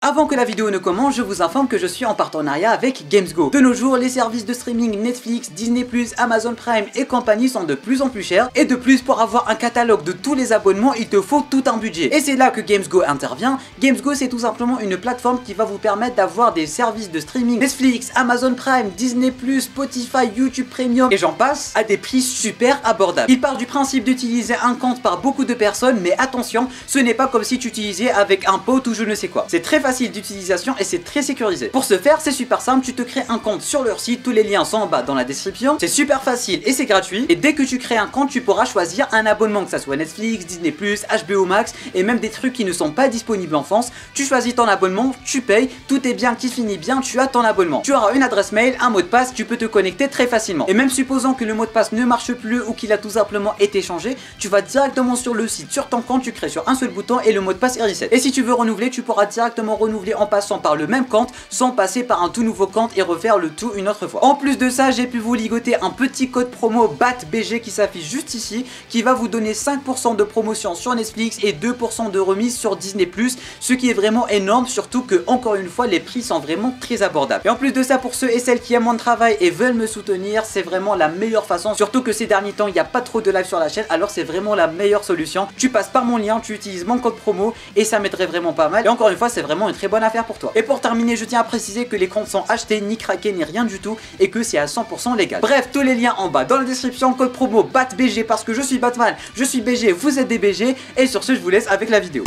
Avant que la vidéo ne commence, je vous informe que je suis en partenariat avec GamesGo. De nos jours, les services de streaming Netflix, Disney+, Amazon Prime et compagnie sont de plus en plus chers. Et de plus, pour avoir un catalogue de tous les abonnements, il te faut tout un budget. Et c'est là que GamesGo intervient. GamesGo, c'est tout simplement une plateforme qui va vous permettre d'avoir des services de streaming Netflix, Amazon Prime, Disney+, Spotify, YouTube Premium et j'en passe, à des prix super abordables. Il part du principe d'utiliser un compte par beaucoup de personnes, mais attention, ce n'est pas comme si tu utilisais avec un pote ou je ne sais quoi. C'est très facile d'utilisation et c'est très sécurisé. Pour ce faire, c'est super simple, tu te crées un compte sur leur site, tous les liens sont en bas dans la description. C'est super facile et c'est gratuit. Et dès que tu crées un compte, tu pourras choisir un abonnement, que ça soit Netflix, Disney+, HBO Max et même des trucs qui ne sont pas disponibles en France. Tu choisis ton abonnement, tu payes, tout est bien qui finit bien, tu as ton abonnement. Tu auras une adresse mail, un mot de passe, tu peux te connecter très facilement. Et même supposons que le mot de passe ne marche plus ou qu'il a tout simplement été changé, tu vas directement sur le site, sur ton compte, tu crées sur un seul bouton et le mot de passe est reset. Et si tu veux renouveler, tu pourras directement renouveler en passant par le même compte sans passer par un tout nouveau compte et refaire le tout une autre fois. En plus de ça, j'ai pu vous ligoter un petit code promo BATBG qui s'affiche juste ici, qui va vous donner 5% de promotion sur Netflix et 2% de remise sur Disney+, ce qui est vraiment énorme, surtout que encore une fois les prix sont vraiment très abordables. Et en plus de ça, pour ceux et celles qui aiment mon travail et veulent me soutenir, c'est vraiment la meilleure façon, surtout que ces derniers temps il n'y a pas trop de live sur la chaîne, alors c'est vraiment la meilleure solution. Tu passes par mon lien, tu utilises mon code promo et ça m'aiderait vraiment pas mal. Et encore une fois, c'est vraiment une très bonne affaire pour toi. Et pour terminer, je tiens à préciser que les comptes sont achetés, ni craqués, ni rien du tout, et que c'est à 100% légal. Bref, tous les liens en bas dans la description, code promo BATBG parce que je suis Batman, je suis BG, vous êtes des BG, et sur ce je vous laisse avec la vidéo.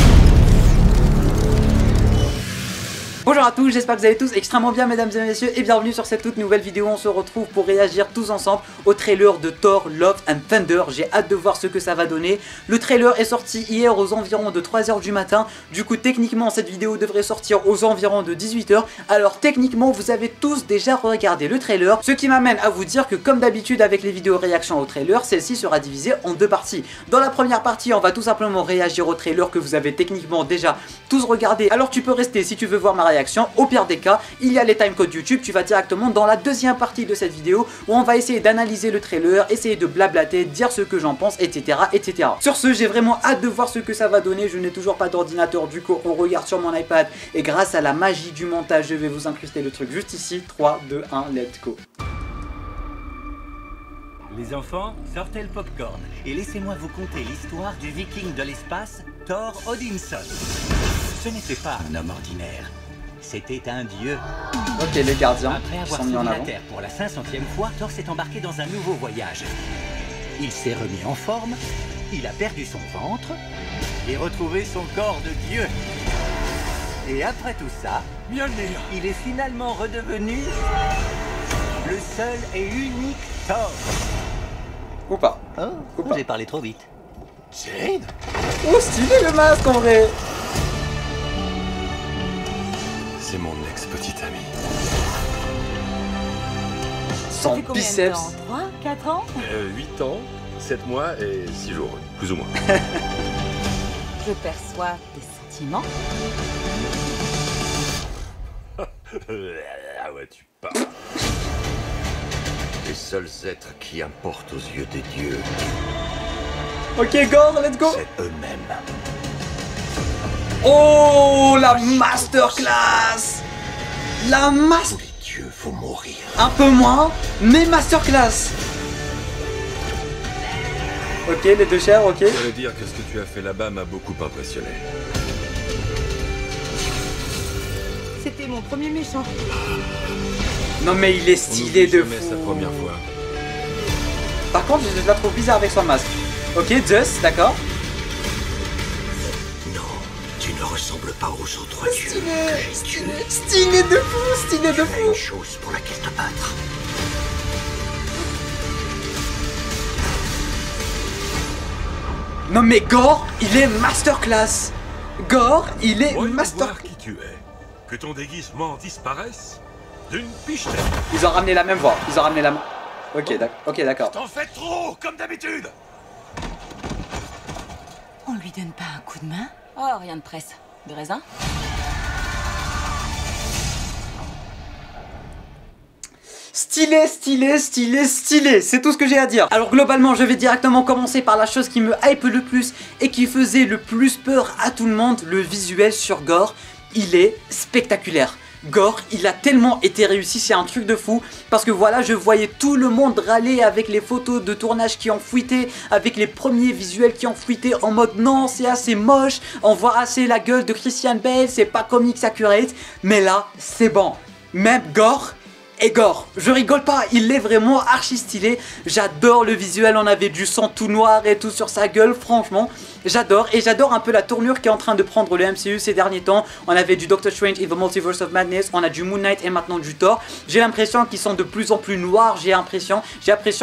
Bonjour à tous, j'espère que vous allez tous extrêmement bien mesdames et messieurs et bienvenue sur cette toute nouvelle vidéo. On se retrouve pour réagir tous ensemble au trailer de Thor Love and Thunder. J'ai hâte de voir ce que ça va donner. Le trailer est sorti hier aux environs de 3 h du matin. Du coup techniquement cette vidéo devrait sortir aux environs de 18 h. Alors techniquement vous avez tous déjà regardé le trailer. Ce qui m'amène à vous dire que comme d'habitude avec les vidéos réaction au trailer, celle-ci sera divisée en deux parties. Dans la première partie on va tout simplement réagir au trailer que vous avez techniquement déjà tous regardé. Alors tu peux rester si tu veux voir ma réaction. Au pire des cas, il y a les timecodes YouTube, tu vas directement dans la deuxième partie de cette vidéo où on va essayer d'analyser le trailer, essayer de blablater, dire ce que j'en pense, etc. etc. Sur ce, j'ai vraiment hâte de voir ce que ça va donner. Je n'ai toujours pas d'ordinateur, du coup on regarde sur mon iPad et grâce à la magie du montage, je vais vous incruster le truc juste ici. 3, 2, 1, let's go. Les enfants, sortez le popcorn et laissez-moi vous conter l'histoire du viking de l'espace, Thor Odinson. Ce n'était pas un homme ordinaire. C'était un dieu. Ok, les gardiens Après avoir sont mis en sauvé avant. la Terre pour la 500e fois, Thor s'est embarqué dans un nouveau voyage. Il s'est remis en forme, il a perdu son ventre et retrouvé son corps de dieu. Et après tout ça, il est finalement redevenu le seul et unique Thor. Ou pas. Oh, j'ai parlé trop vite. Jane? Oh, stylé le masque en vrai. C'est mon ex-petite amie. Son biceps. 3, 4 ans 8 ans, 7 mois et 6 jours, plus ou moins. Je perçois des sentiments. Ah ouais, tu parles. Les seuls êtres qui importent aux yeux des dieux, Ok, Gore, let's go. c'est eux-mêmes. Oh, la masterclass. La master... Les dieux, faut mourir. Un peu moins, mais masterclass. Ok, les deux chairs, ok. Je veux dire que ce que tu as fait là-bas m'a beaucoup impressionné. C'était mon premier méchant. Non mais il est On stylé n'oublie de jamais fou. sa première fois. Par contre, je la trouve bizarre avec son masque. Ok, Zeus, d'accord. Non, tu ne ressembles pas aux autres dieux que j'ai tués. Stylé de fou, stylé de Tu as fou. une chose pour laquelle te battre. Non mais Gore, il est masterclass. Gore, il est Voyons master... voir qui tu es. Que ton déguisement disparaisse d'une pichetette. Ils ont ramené la même voix, ils ont ramené la même... Ok, d'accord. T'en fais trop, comme d'habitude. On lui donne pas un coup de main? Oh, rien de presse. De raisin? Stylé, stylé, stylé, stylé, c'est tout ce que j'ai à dire. Alors globalement je vais directement commencer par la chose qui me hype le plus et qui faisait le plus peur à tout le monde, le visuel sur Gore. il est spectaculaire. Gore, il a tellement été réussi, c'est un truc de fou. Parce que voilà, je voyais tout le monde râler avec les photos de tournage qui ont fuité, avec les premiers visuels qui ont fuité, en mode non, c'est assez moche, on voit assez la gueule de Christian Bale, c'est pas comics accurate. Mais là, c'est bon. Même Gore et Gore, je rigole pas, il est vraiment archi stylé. J'adore le visuel, on avait du sang tout noir et tout sur sa gueule, franchement j'adore. Et j'adore un peu la tournure qui est en train de prendre le MCU ces derniers temps. On avait du Doctor Strange in the Multiverse of Madness, on a du Moon Knight et maintenant du Thor. J'ai l'impression qu'ils sont de plus en plus noirs, j'ai l'impression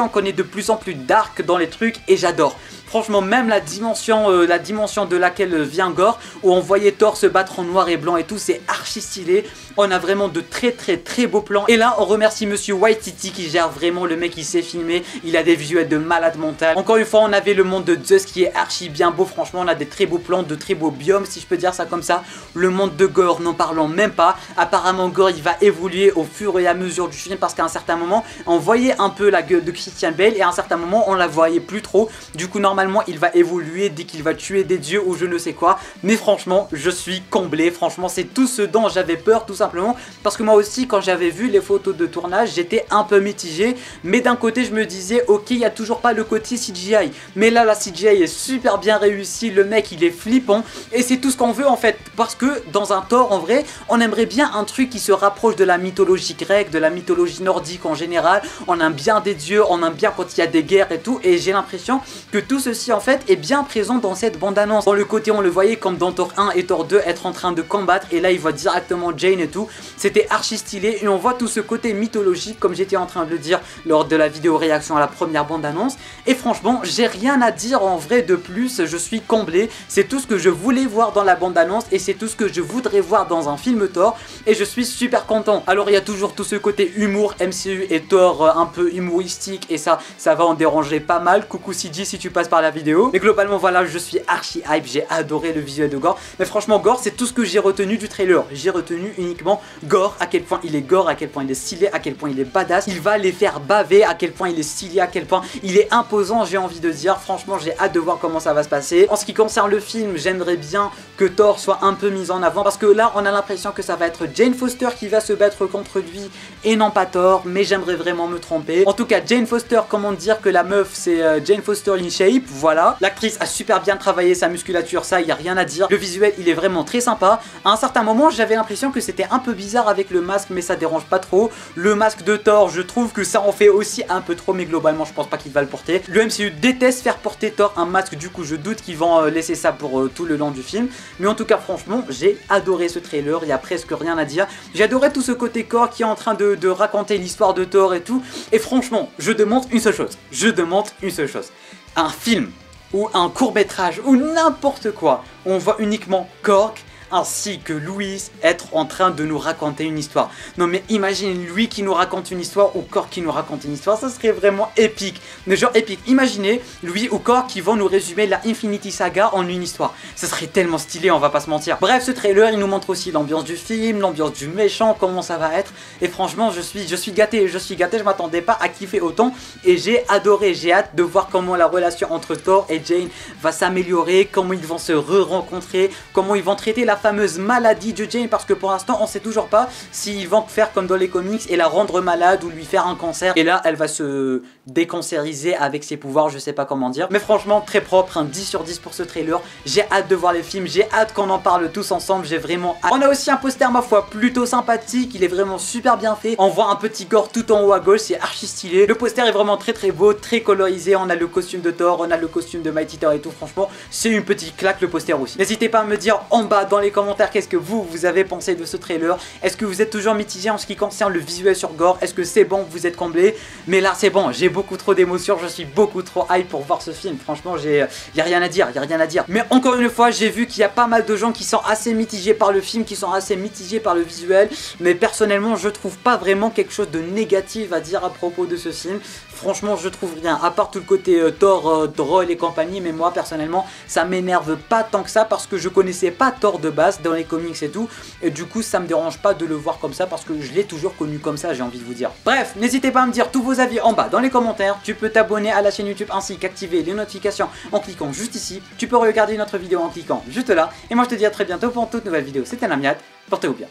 qu'on est de plus en plus dark dans les trucs et j'adore. Franchement, même la dimension de laquelle vient Gore, où on voyait Thor se battre en noir et blanc et tout, c'est archi stylé. On a vraiment de très beaux plans. Et là, on remercie Monsieur Waititi qui gère vraiment, le mec il sait filmer, il a des visuels de malade mental. Encore une fois, on avait le monde de Zeus qui est archi bien beau. Franchement, on a des très beaux plans, de très beaux biomes, si je peux dire ça comme ça. Le monde de Gore, n'en parlons même pas. Apparemment, Gore, il va évoluer au fur et à mesure du film parce qu'à un certain moment, on voyait un peu la gueule de Christian Bale et à un certain moment, on la voyait plus trop. Du coup, normalement, il va évoluer dès qu'il va tuer des dieux ou je ne sais quoi. Mais franchement, je suis comblé. Franchement, c'est tout ce dont j'avais peur, tout simplement. Parce que moi aussi, quand j'avais vu les photos de tournage, j'étais un peu mitigé. Mais d'un côté, je me disais, ok, il n'y a toujours pas le côté CGI. Mais là, la CGI est super bien réussie. Le mec, il est flippant. Et c'est tout ce qu'on veut, en fait. Parce que dans un Thor, en vrai, on aimerait bien un truc qui se rapproche de la mythologie grecque, de la mythologie nordique en général. On aime bien des dieux, on aime bien quand il y a des guerres et tout. Et j'ai l'impression que tout ceci, en fait, est bien présent dans cette bande-annonce. Dans le côté, on le voyait comme dans Thor 1 et Thor 2 être en train de combattre. Et là, il voit directement Jane et tout. C'était archi stylé. Et on voit tout ce côté mythologique, comme j'étais en train de le dire lors de la vidéo réaction à la première bande-annonce. Et franchement, j'ai rien à dire en vrai de plus. Je suis comblé. C'est tout ce que je voulais voir dans la bande-annonce. Et c'est tout ce que je voudrais voir dans un film Thor. Et je suis super content. Alors, il y a toujours tout ce côté humour, MCU et Thor un peu humoristique. Et ça va en déranger pas mal. Coucou CG si tu passes par la vidéo. Mais globalement, voilà, je suis archi hype. J'ai adoré le visuel de Gore. Mais franchement, Gore, c'est tout ce que j'ai retenu du trailer. J'ai retenu uniquement Gore, à quel point il est gore, à quel point il est stylé, à quel point il est badass. Il va les faire baver, à quel point il est stylé, à quel point il est imposant, j'ai envie de dire. Franchement, j'ai hâte de voir comment ça va se passer. En ce qui concerne le film, j'aimerais bien que Thor soit un peu mis en avant. Parce que là, on a l'impression que ça va être Jane Foster qui va se battre contre lui et non pas Thor. Mais j'aimerais vraiment me tromper. En tout cas, Jane Foster, comment dire que la meuf, c'est Jane Foster in shape. Voilà. L'actrice a super bien travaillé sa musculature, ça, il n'y a rien à dire. Le visuel, il est vraiment très sympa. À un certain moment, j'avais l'impression que c'était un peu bizarre avec le masque, mais ça dérange pas trop. Le masque de Thor, je trouve que ça en fait aussi un peu trop, mais globalement, je pense pas qu'il va le porter. Le MCU déteste faire porter Thor un masque, du coup, je doute qu'ils vont laisser ça pour tout le long du film. Mais en tout cas, franchement, j'ai adoré ce trailer, il y a presque rien à dire. J'ai adoré tout ce côté corps qui est en train de raconter l'histoire de Thor et tout. Et franchement, je demande une seule chose. Je demande une seule chose. Un film ou un court-métrage ou n'importe quoi, on voit uniquement Korg ainsi que Louis être en train de nous raconter une histoire. Non mais imagine lui qui nous raconte une histoire ou Korg qui nous raconte une histoire, ça serait vraiment épique. Mais genre épique, imaginez lui ou Korg qui vont nous résumer la Infinity Saga en une histoire. Ça serait tellement stylé, on va pas se mentir. Bref, ce trailer il nous montre aussi l'ambiance du film, l'ambiance du méchant, comment ça va être. Et franchement je suis gâté, je m'attendais pas à kiffer autant. Et j'ai adoré, j'ai hâte de voir comment la relation entre Thor et Jane va s'améliorer, comment ils vont se re-rencontrer, comment ils vont traiter la fameuse maladie de Jane, parce que pour l'instant on sait toujours pas s'ils vont faire comme dans les comics et la rendre malade ou lui faire un cancer et là elle va se décancériser avec ses pouvoirs, je sais pas comment dire. Mais franchement très propre, un 10 sur 10 pour ce trailer. J'ai hâte de voir les films, j'ai hâte qu'on en parle tous ensemble, j'ai vraiment hâte. On a aussi un poster ma foi plutôt sympathique, il est vraiment super bien fait. On voit un petit corps tout en haut à gauche, c'est archi stylé. Le poster est vraiment très beau, très colorisé. On a le costume de Thor, on a le costume de Mighty Thor et tout. Franchement c'est une petite claque le poster aussi. N'hésitez pas à me dire en bas dans les commentaires qu'est-ce que vous avez pensé de ce trailer. Est-ce que vous êtes toujours mitigé en ce qui concerne le visuel sur Gore? Est-ce que c'est bon, vous êtes comblé? Mais là c'est bon, j'ai beaucoup trop d'émotions, je suis beaucoup trop hype pour voir ce film. Franchement y a rien à dire, Mais encore une fois j'ai vu qu'il y a pas mal de gens qui sont assez mitigés par le film, qui sont assez mitigés par le visuel. Mais personnellement je trouve pas vraiment quelque chose de négatif à dire à propos de ce film. Franchement je trouve rien, à part tout le côté Thor, drôle et compagnie. Mais moi personnellement ça m'énerve pas tant que ça parce que je connaissais pas Thor de base dans les comics et tout. Et du coup ça me dérange pas de le voir comme ça parce que je l'ai toujours connu comme ça, j'ai envie de vous dire. Bref, n'hésitez pas à me dire tous vos avis en bas dans les commentaires. Tu peux t'abonner à la chaîne YouTube ainsi qu'activer les notifications en cliquant juste ici. Tu peux regarder notre vidéo en cliquant juste là. Et moi je te dis à très bientôt pour une toute nouvelle vidéo. C'était Namiat. Portez-vous bien.